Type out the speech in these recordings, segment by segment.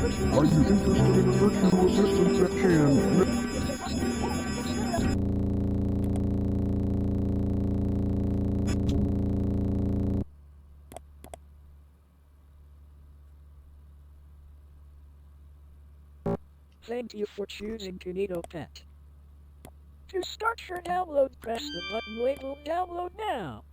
Are you interested in a virtual assistant that can... Thank you for choosing kinitoPet. To start your download, press the button labeled Download Now.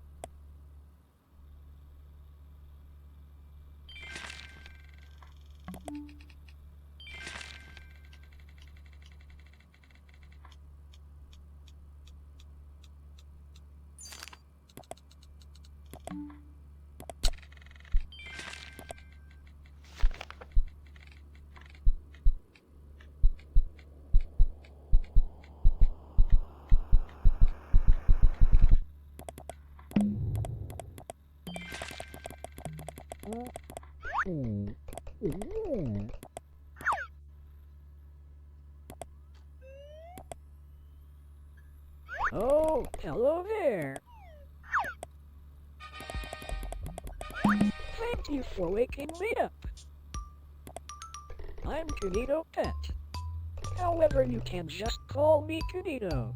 Oh, hello there. Thank you for waking me up. I'm kinitoPet. However, you can just call me Kinito.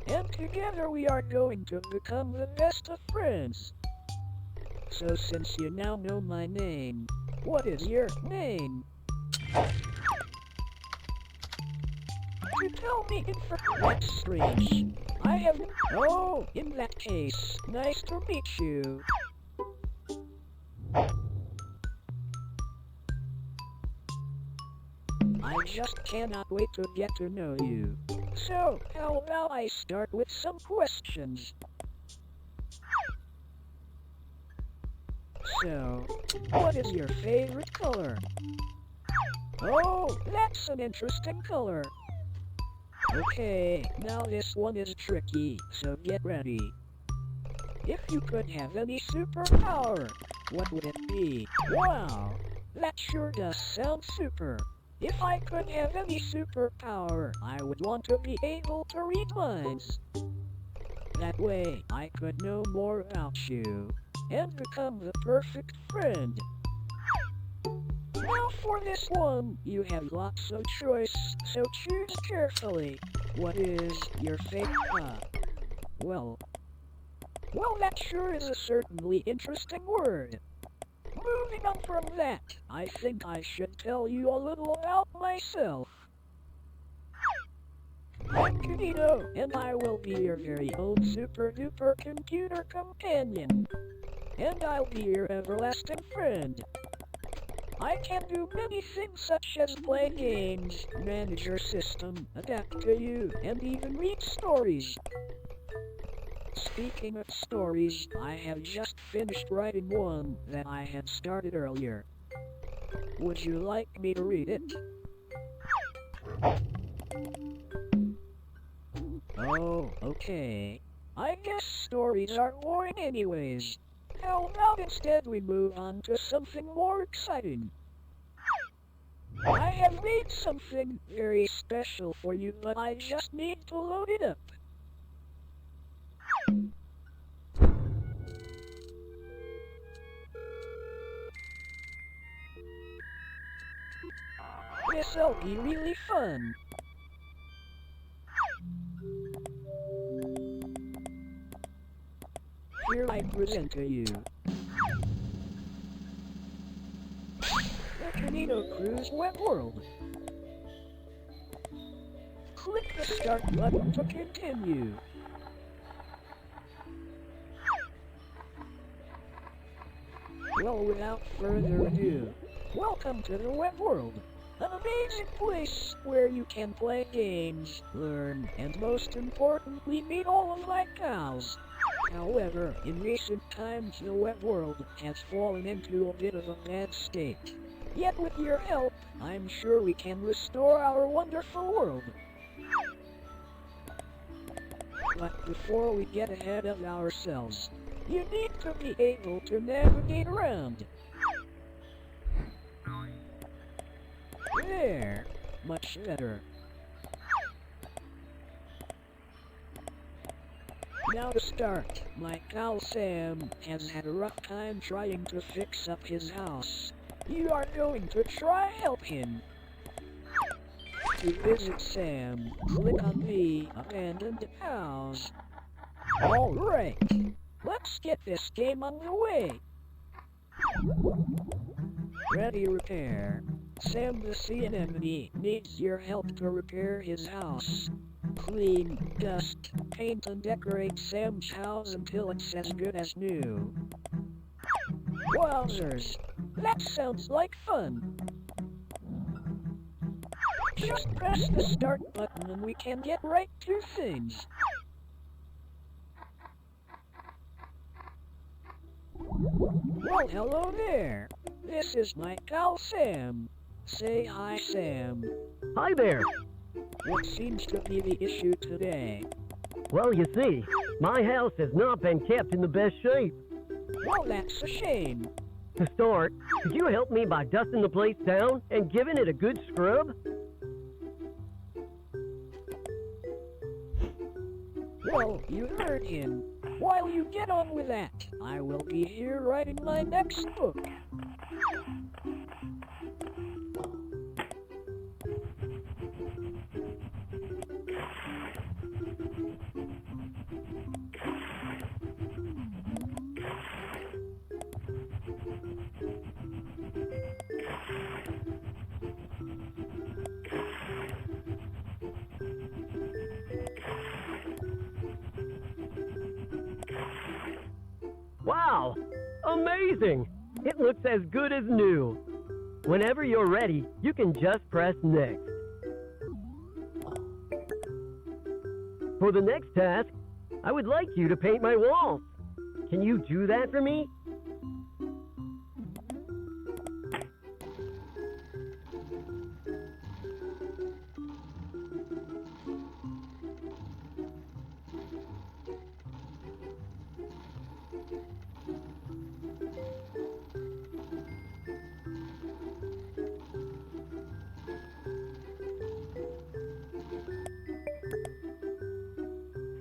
And together we are going to become the best of friends. So since you now know my name, what is your name? To tell me that's strange. I have... Oh, in that case, nice to meet you. I just cannot wait to get to know you. So, how about I start with some questions? So, what is your favorite color? Oh, that's an interesting color. Okay, now this one is tricky, so get ready. If you could have any superpower, what would it be? Wow, that sure does sound super. If I could have any superpower, I would want to be able to read minds. That way, I could know more about you, and become the perfect friend. Now for this one, you have lots of choice, so choose carefully. What is your favorite? Well, that sure is a certainly interesting word. Moving on from that, I think I should tell you a little about myself. I'm Kinito, and I will be your very own super-duper computer companion. And I'll be your everlasting friend. I can do many things such as play games, manage your system, adapt to you, and even read stories. Speaking of stories, I have just finished writing one that I had started earlier. Would you like me to read it? Oh, okay. I guess stories are boring anyways. How about instead we move on to something more exciting? I have made something very special for you, but I just need to load it up. This'll be really fun. Here I present to you the Kinito Cruise web world. Click the start button to continue. Well, without further ado, welcome to the web world. An amazing place where you can play games, learn, and most importantly meet all of my pals. However, in recent times the web world has fallen into a bit of a bad state. Yet with your help, I'm sure we can restore our wonderful world. But before we get ahead of ourselves, you need to be able to navigate around. There, much better. Now to start, my pal Sam has had a rough time trying to fix up his house. You are going to try help him. To visit Sam, click on the abandoned house. Alright, let's get this game underway. Ready, repair. Sam the sea anemone needs your help to repair his house. Clean, dust, paint and decorate Sam's house until it's as good as new. Wowzers, that sounds like fun. Just press the start button and we can get right to things. Well, hello there. This is my pal Sam. Say hi, Sam. Hi there. What seems to be the issue today? Well, you see, my house has not been kept in the best shape. Well, that's a shame. To start, could you help me by dusting the place down and giving it a good scrub? Well, you heard him. While you get on with that, I will be here writing my next book. Wow! Amazing! It looks as good as new. Whenever you're ready, you can just press next. For the next task, I would like you to paint my walls. Can you do that for me?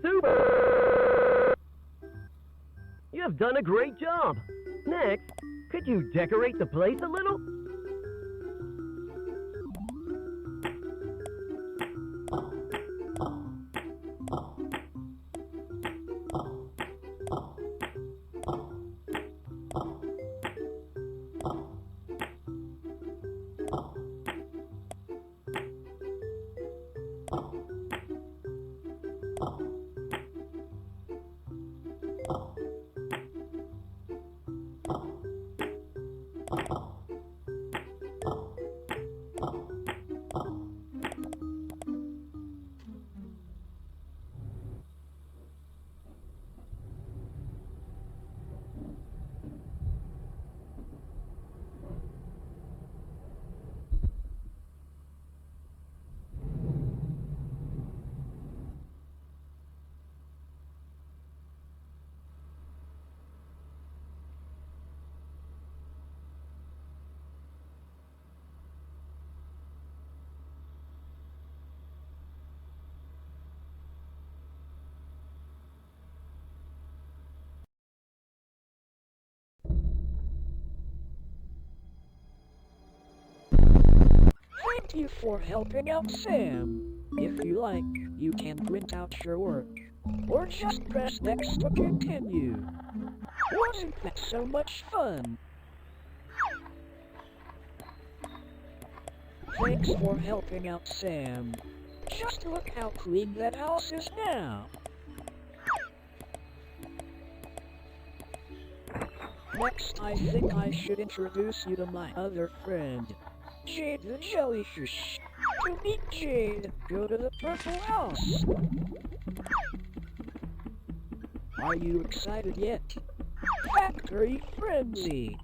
Super! You have done a great job. Next, could you decorate the place a little? Thank you for helping out Sam. If you like, you can print out your work. Or just press next to continue. Wasn't that so much fun? Thanks for helping out Sam. Just look how clean that house is now. Next, I think I should introduce you to my other friend, Jade the Jellyfish. To meet Jade, go to the purple house. Are you excited yet? Factory Frenzy.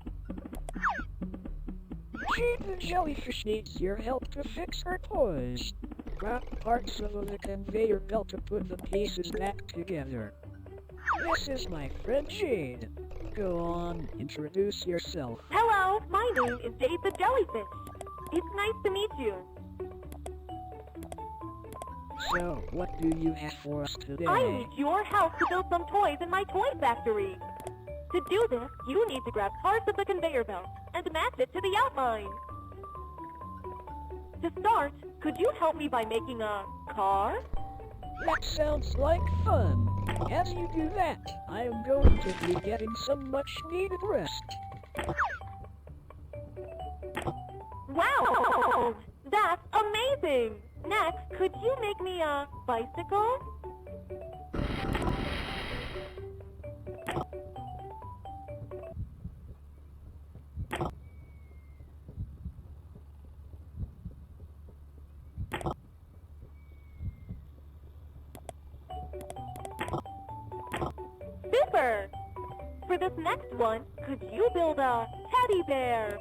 Jade the Jellyfish needs your help to fix her toys. Grab parts of the conveyor belt to put the pieces back together. This is my friend Jade. Go on, introduce yourself. Hello, my name is Jade the Jellyfish. It's nice to meet you. So, what do you have for us today? I need your help to build some toys in my toy factory. To do this, you need to grab parts of the conveyor belt and match it to the outline. To start, could you help me by making a car? That sounds like fun. As you do that, I am going to be getting some much needed rest. Wow! That's amazing! Next, could you make me a bicycle? Super! For this next one, could you build a teddy bear?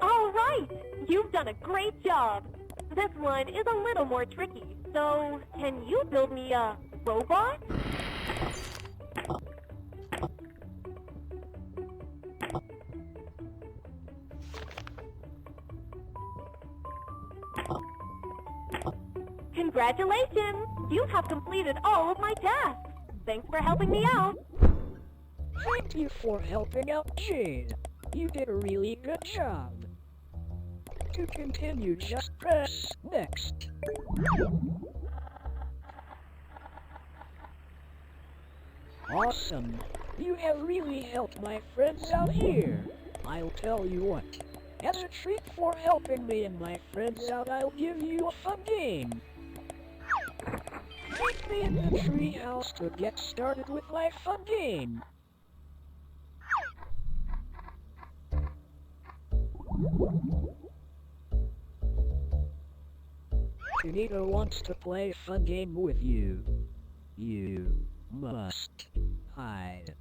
All right! You've done a great job! This one is a little more tricky, so can you build me a robot? Congratulations! You have completed all of my tasks! Thanks for helping me out! Thank you for helping out Jade. You did a really good job. To continue, just press next. Awesome. You have really helped my friends out here. I'll tell you what. As a treat for helping me and my friends out, I'll give you a fun game. Meet me in the treehouse to get started with my fun game. Kinito wants to play a fun game with you. You must hide.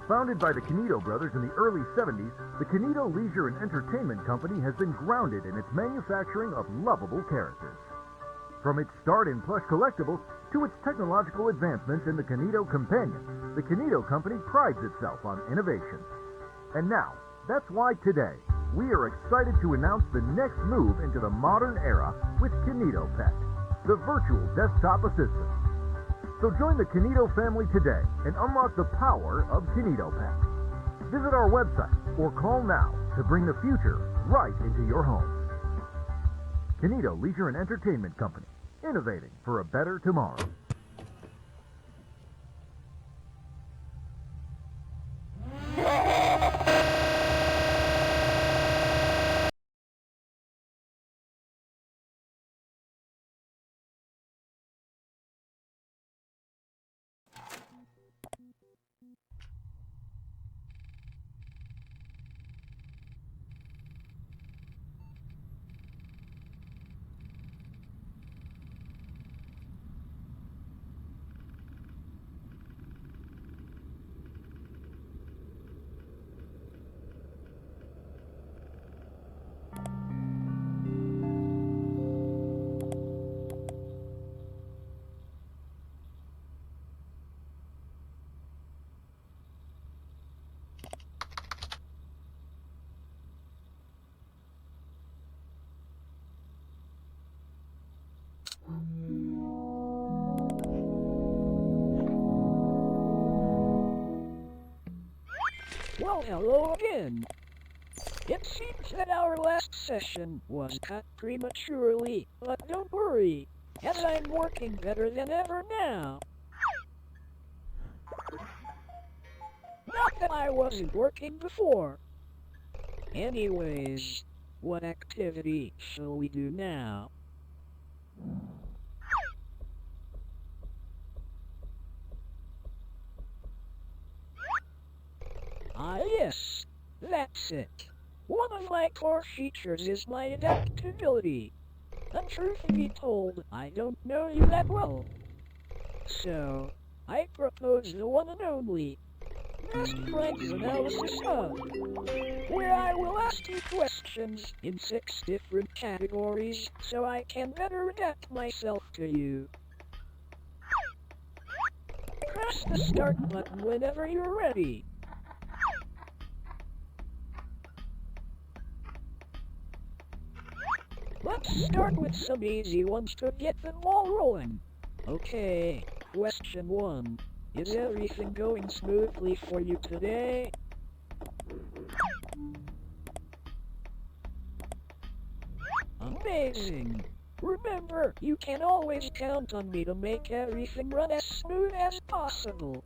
Founded by the Kinito brothers in the early 70s, the Kinito Leisure and Entertainment Company has been grounded in its manufacturing of lovable characters. From its start in plush collectibles to its technological advancements in the Kinito Companion, the Kinito Company prides itself on innovation. And now, that's why today, we are excited to announce the next move into the modern era with kinitoPet, the virtual desktop assistant. So join the Kinito family today and unlock the power of kinitoPet. Visit our website or call now to bring the future right into your home. Kinito Leisure and Entertainment Company, innovating for a better tomorrow. Well, hello again. It seems that our last session was cut prematurely, but don't worry, as I'm working better than ever now. Not that I wasn't working before. Anyways, what activity shall we do now? Ah yes, that's it. One of my core features is my adaptability. And truth be told, I don't know you that well. So, I propose the one and only Best Friends Analysis Hub, where I will ask you questions in 6 different categories so I can better adapt myself to you. Press the start button whenever you're ready. Let's start with some easy ones to get them all rolling. Okay, question 1. Is everything going smoothly for you today? Amazing! Remember, you can always count on me to make everything run as smooth as possible.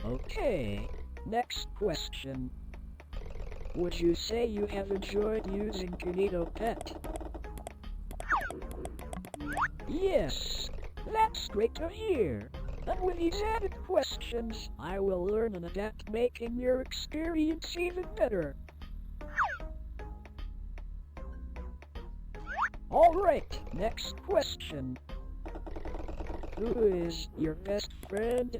Okay, next question. Would you say you have enjoyed using kinitoPet? Yes, that's great to hear. And with these added questions, I will learn and adapt, making your experience even better. Alright, next question. Who is your best friend?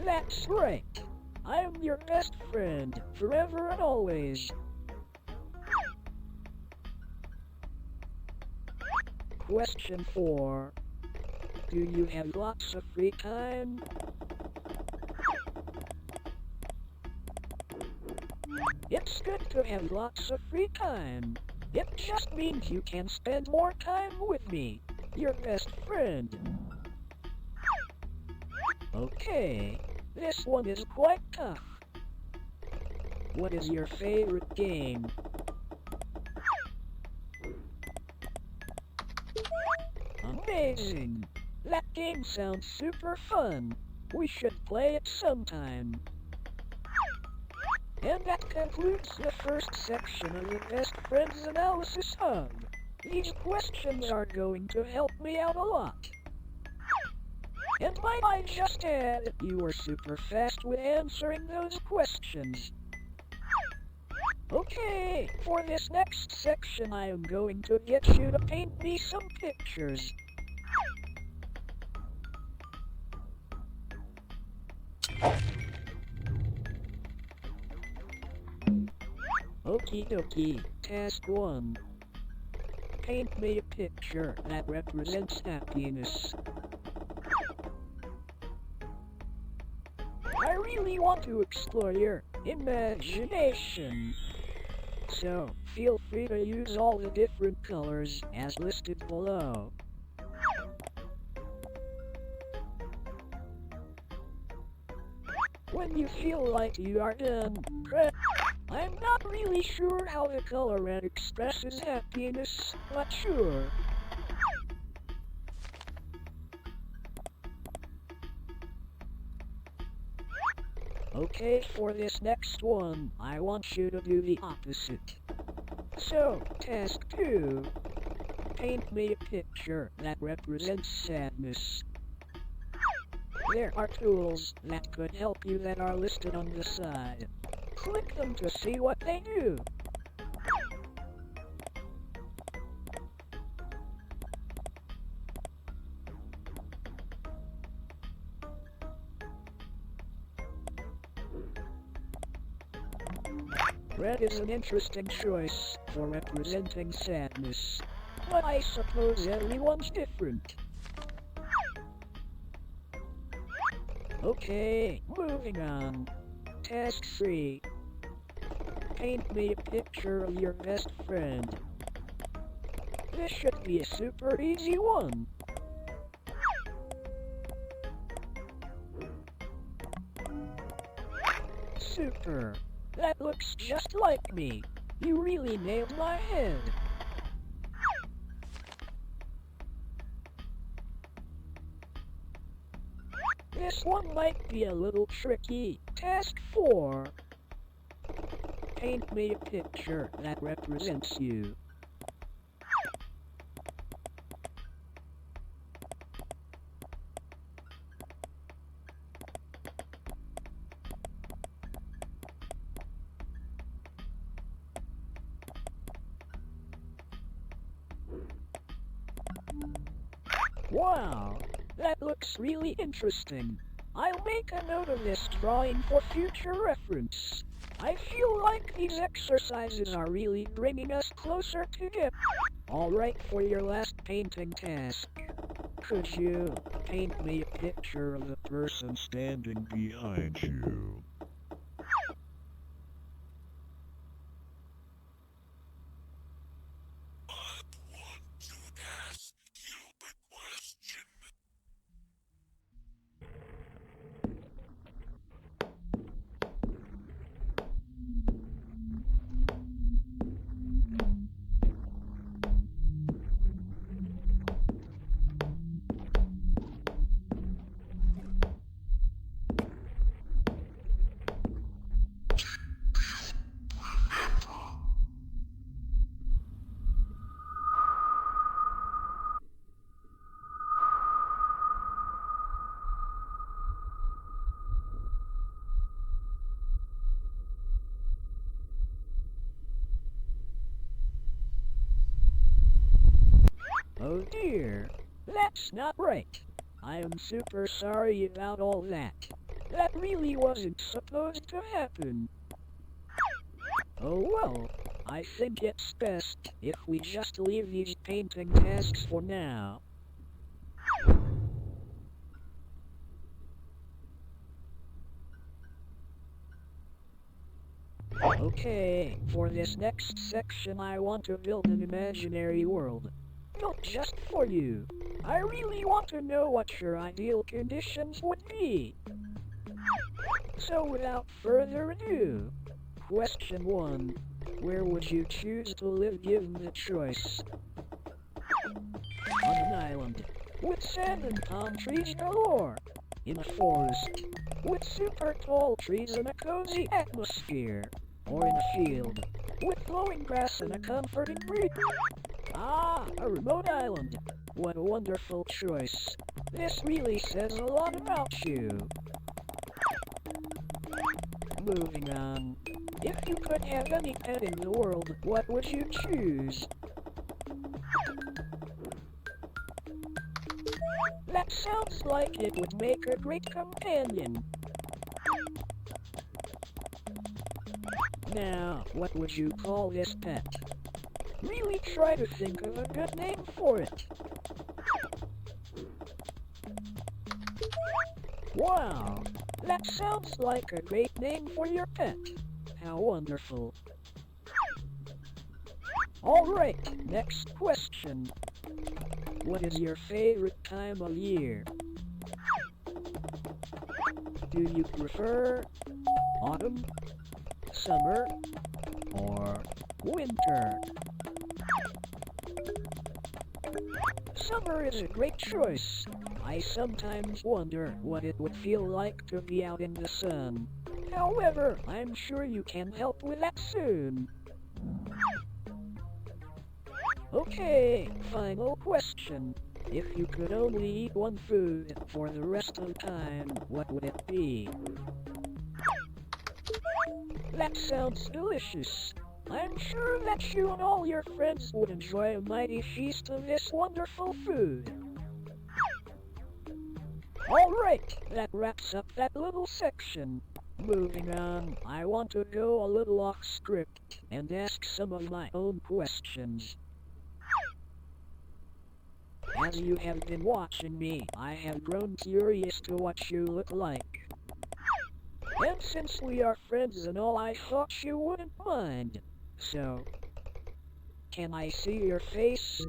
That's right. I'm your best friend, forever and always. Question 4. Do you have lots of free time? It's good to have lots of free time. It just means you can spend more time with me, your best friend. Okay, this one is quite tough. What is your favorite game? Amazing! That game sounds super fun. We should play it sometime. And that concludes the first section of the Best Friends Analysis Hub. These questions are going to help me out a lot. And might I just add, you were super fast with answering those questions. Okay, for this next section I am going to get you to paint me some pictures. Okie dokie, task 1. Paint me a picture that represents happiness. I really want to explore your imagination. So, feel free to use all the different colors as listed below. When you feel like you are done, press. I'm not really sure how the color red expresses happiness, but sure. Okay, for this next one, I want you to do the opposite. So, task 2. Paint me a picture that represents sadness. There are tools that could help you that are listed on the side. Click them to see what they do. Red is an interesting choice for representing sadness, but I suppose everyone's different. Okay, moving on. Task 3. Paint me a picture of your best friend. This should be a super easy one. Super. That looks just like me. You really nailed my head. This one might be a little tricky. Task 4. Paint me a picture that represents you. Wow, that looks really interesting. I'll make a note of this drawing for future reference. I feel like these exercises are really bringing us closer together. Alright, for your last painting task. Could you paint me a picture of the person standing behind you? Oh dear, that's not right. I am super sorry about all that. That really wasn't supposed to happen. Oh well, I think it's best if we just leave these painting tasks for now. Okay, for this next section I want to build an imaginary world. Not just for you. I really want to know what your ideal conditions would be. So without further ado, question 1. Where would you choose to live given the choice? On an island, with sand and palm trees galore. In a forest, with super tall trees and a cozy atmosphere. Or in a field, with flowing grass and a comforting breeze. Ah, a remote island. What a wonderful choice. This really says a lot about you. Moving on. If you could have any pet in the world, what would you choose? That sounds like it would make a great companion. Now, what would you call this pet? Really try to think of a good name for it. Wow, that sounds like a great name for your pet. How wonderful. Alright, next question. What is your favorite time of year? Do you prefer autumn, summer, or winter? Summer is a great choice. I sometimes wonder what it would feel like to be out in the sun. However, I'm sure you can help with that soon. Okay, final question. If you could only eat one food for the rest of time, what would it be? That sounds delicious. I'm sure that you and all your friends would enjoy a mighty feast of this wonderful food. Alright, that wraps up that little section. Moving on, I want to go a little off script and ask some of my own questions. As you have been watching me, I have grown curious to what you look like. And since we are friends and all, I thought you wouldn't mind. So, can I see your face?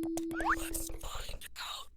Let's find out.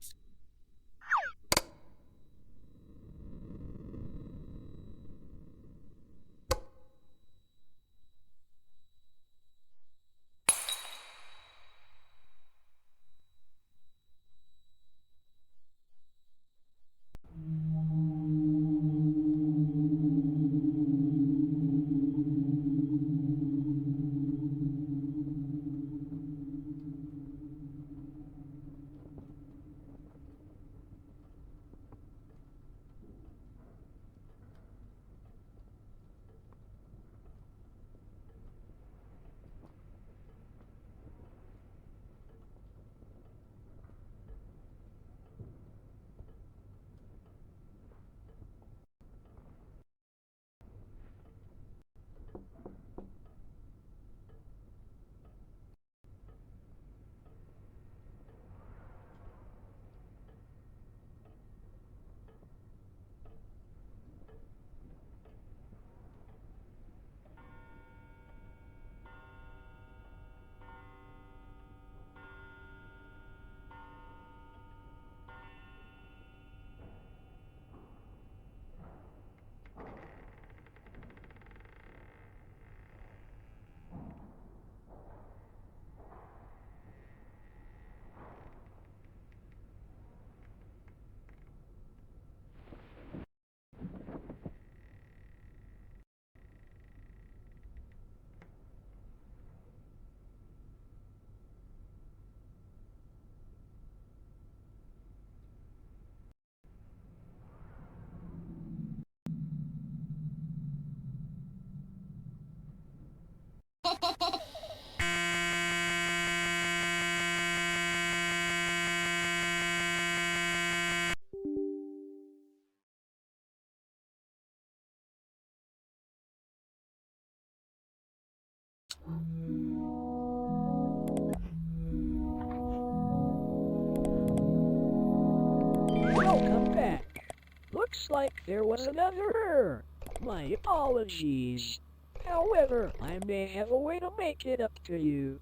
Welcome back. Looks like there was another error. My apologies. However, I may have a way to make it up to you.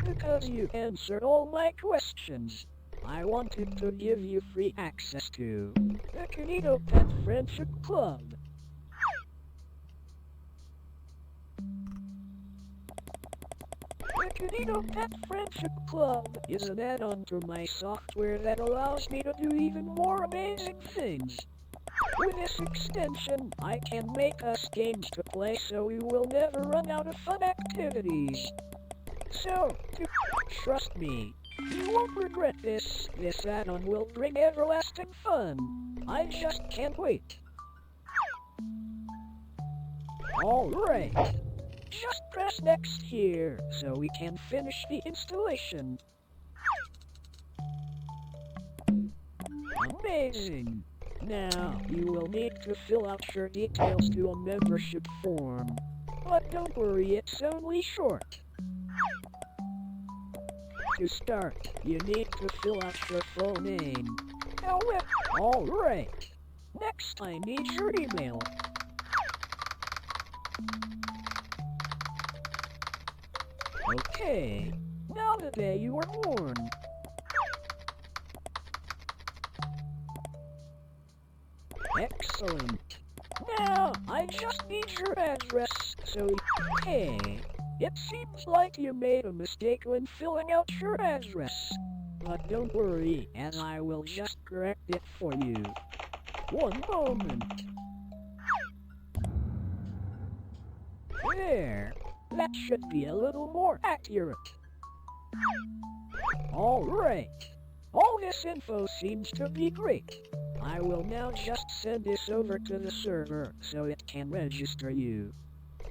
Because you answered all my questions, I wanted to give you free access to the kinitoPet Friendship Club. The kinitoPet Friendship Club is an add-on to my software that allows me to do even more amazing things. With this extension, I can make us games to play so we will never run out of fun activities. So, trust me, you won't regret this. This add-on will bring everlasting fun. I just can't wait. Alright. Just press next here, so we can finish the installation. Amazing! Now, you will need to fill out your details to a membership form. But don't worry, it's only short. To start, you need to fill out your full name. However, alright. Next, I need your email. Okay, now the day you were born. Excellent. Now, I just need your address, so hey, it seems like you made a mistake when filling out your address. But don't worry, as I will just correct it for you. One moment. There. That should be a little more accurate. Alright. All this info seems to be great. I will now just send this over to the server so it can register you.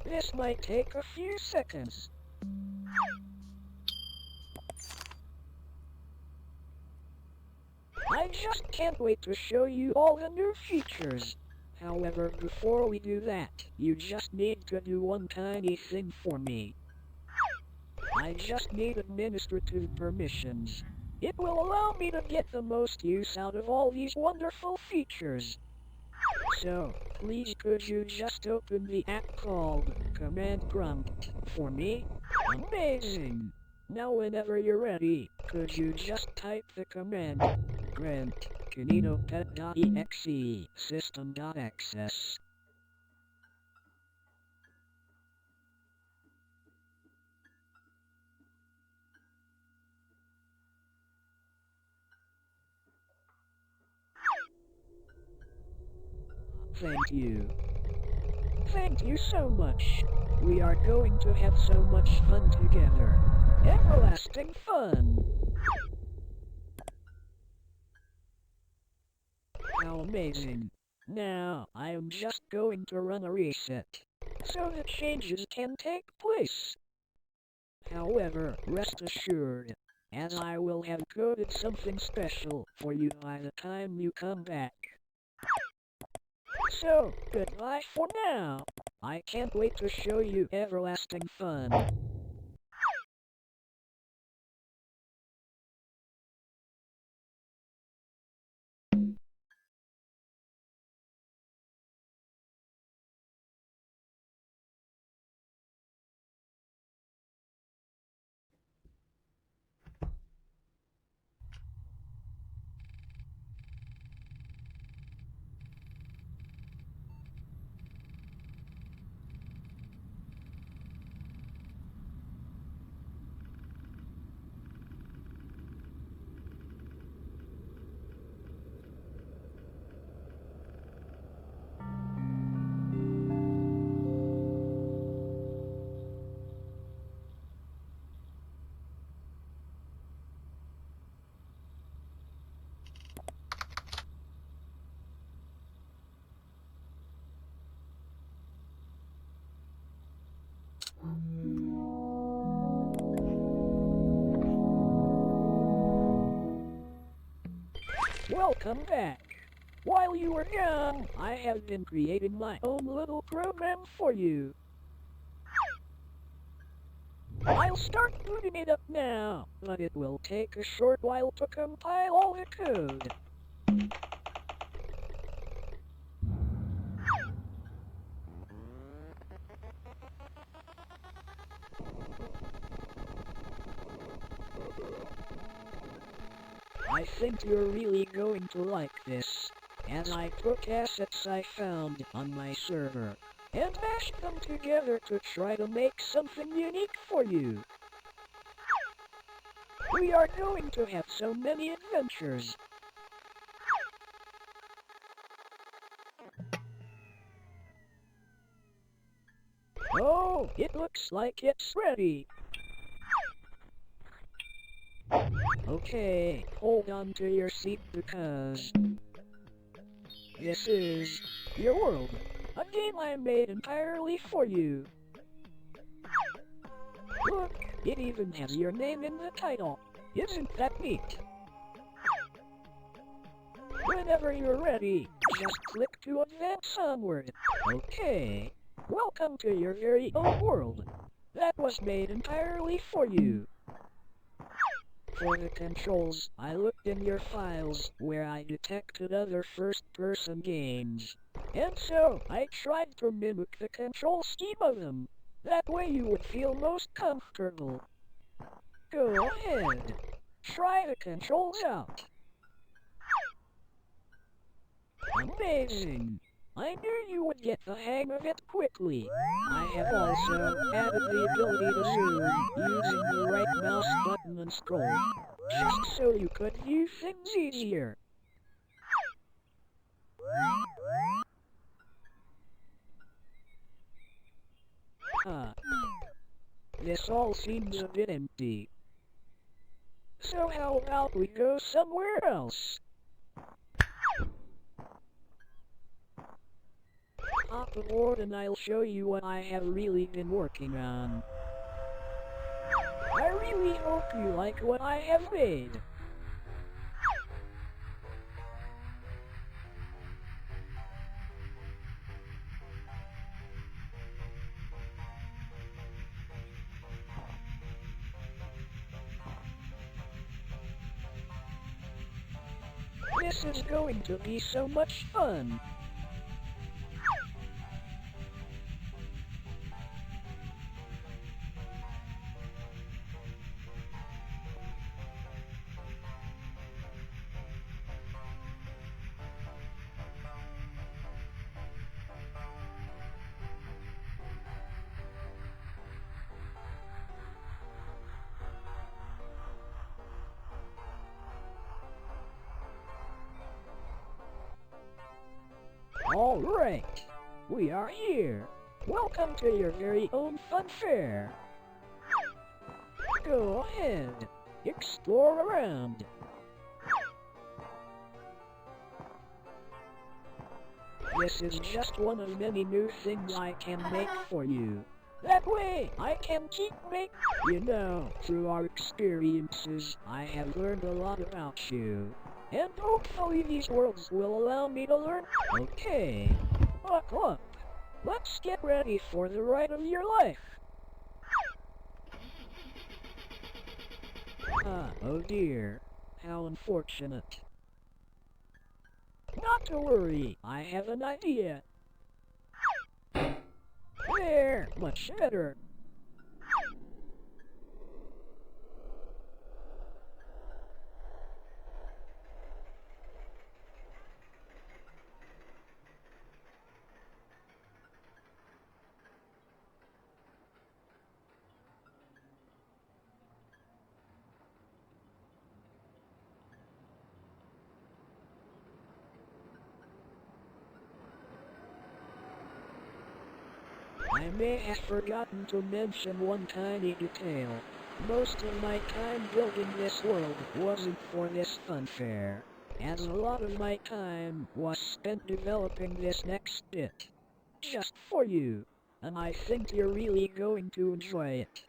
This might take a few seconds. I just can't wait to show you all the new features. However, before we do that, you just need to do one tiny thing for me. I just need administrative permissions. It will allow me to get the most use out of all these wonderful features. So, please could you just open the app called Command Prompt for me? Amazing! Now whenever you're ready, could you just type the command grant kinitoPet.exe system.access. Thank you. Thank you so much. We are going to have so much fun together. Everlasting fun. How amazing. Now, I am just going to run a reset, so the changes can take place. However, rest assured, as I will have coded something special for you by the time you come back. So, goodbye for now. I can't wait to show you everlasting fun. Welcome back. While you were gone, I have been creating my own little program for you. I'll start booting it up now, but it will take a short while to compile all the code. I think you're really going to like this, as I took assets I found on my server, and mashed them together to try to make something unique for you. We are going to have so many adventures. Oh, it looks like it's ready. Okay, hold on to your seat because this is your world, a game I made entirely for you. Look, it even has your name in the title. Isn't that neat? Whenever you're ready, just click to advance onward. Okay, welcome to your very own world. That was made entirely for you. For the controls, I looked in your files where I detected other first-person games. And so, I tried to mimic the control scheme of them. That way you would feel most comfortable. Go ahead. Try the controls out. Amazing. I knew you would get the hang of it quickly. I have also added the ability to zoom using the right mouse button and scroll, just so you could view things easier. This all seems a bit empty. So how about we go somewhere else? Hop aboard and I'll show you what I have really been working on. I really hope you like what I have made. This is going to be so much fun. Alright, we are here. Welcome to your very own fun fair. Go ahead, explore around. This is just one of many new things I can make for you. That way, I can keep making. You know, through our experiences, I have learned a lot about you. And hopefully these worlds will allow me to learn. Okay, buckle up. Let's get ready for the ride of your life. Oh dear. How unfortunate. Not to worry, I have an idea. There, much better. I may have forgotten to mention one tiny detail. Most of my time building this world wasn't for this fun fair, as a lot of my time was spent developing this next bit. Just for you, and I think you're really going to enjoy it.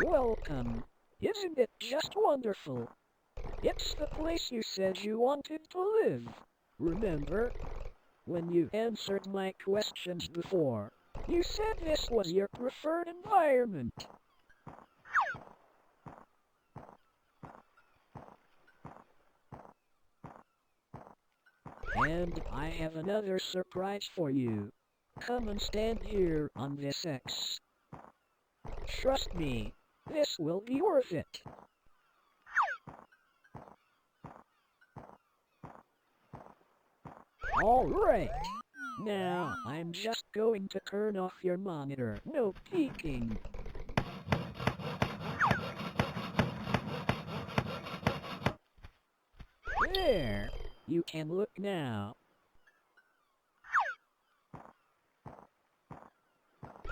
Welcome. Isn't it just wonderful? It's the place you said you wanted to live. Remember? When you answered my questions before, you said this was your preferred environment. And I have another surprise for you. Come and stand here on this X. Trust me, this will be worth it. Alright. Now, I'm just going to turn off your monitor. No peeking. There. You can look now.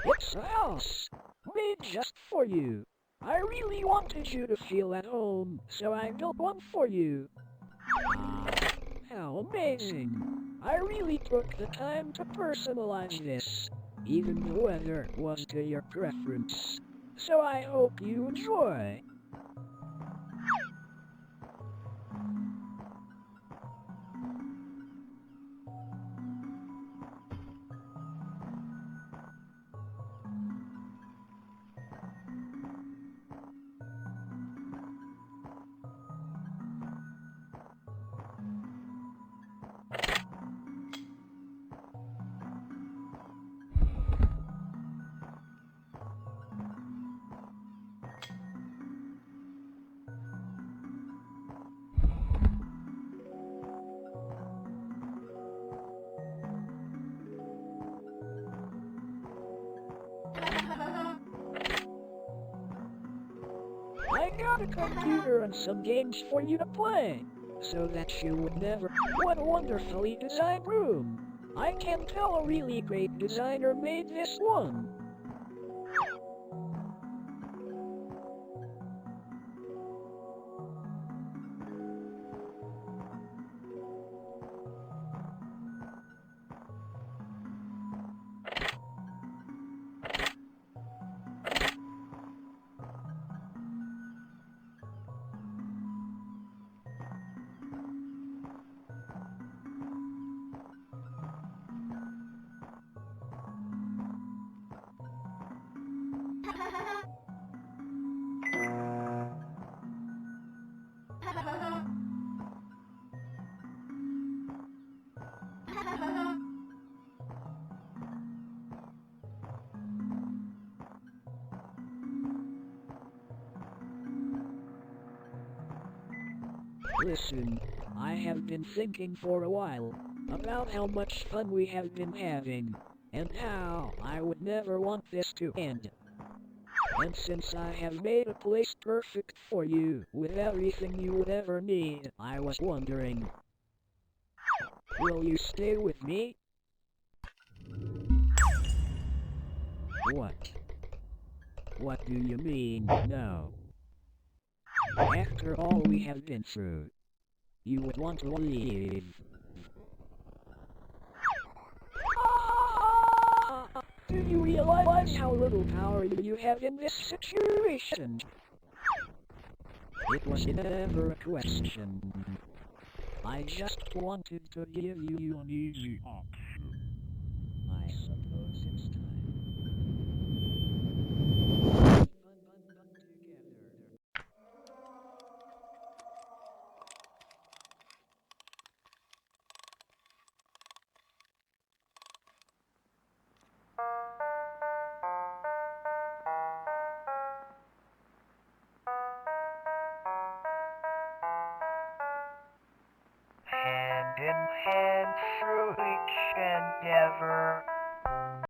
It's a house, made just for you. I really wanted you to feel at home, so I built one for you. How amazing. I really took the time to personalize this. Even the weather was to your preference. So I hope you enjoy. I got a computer and some games for you to play, so that you would never. What a wonderfully designed room! I can tell a really great designer made this one. Listen, I have been thinking for a while about how much fun we have been having, and how I would never want this to end. And since I have made a place perfect for you, with everything you would ever need, I was wondering, will you stay with me? What? What do you mean, no? After all we have been through, you would want to leave. Do you realize how little power you have in this situation? It was never a question. I just wanted to give you an easy option. I suppose it's time. Hand in hand through each endeavor,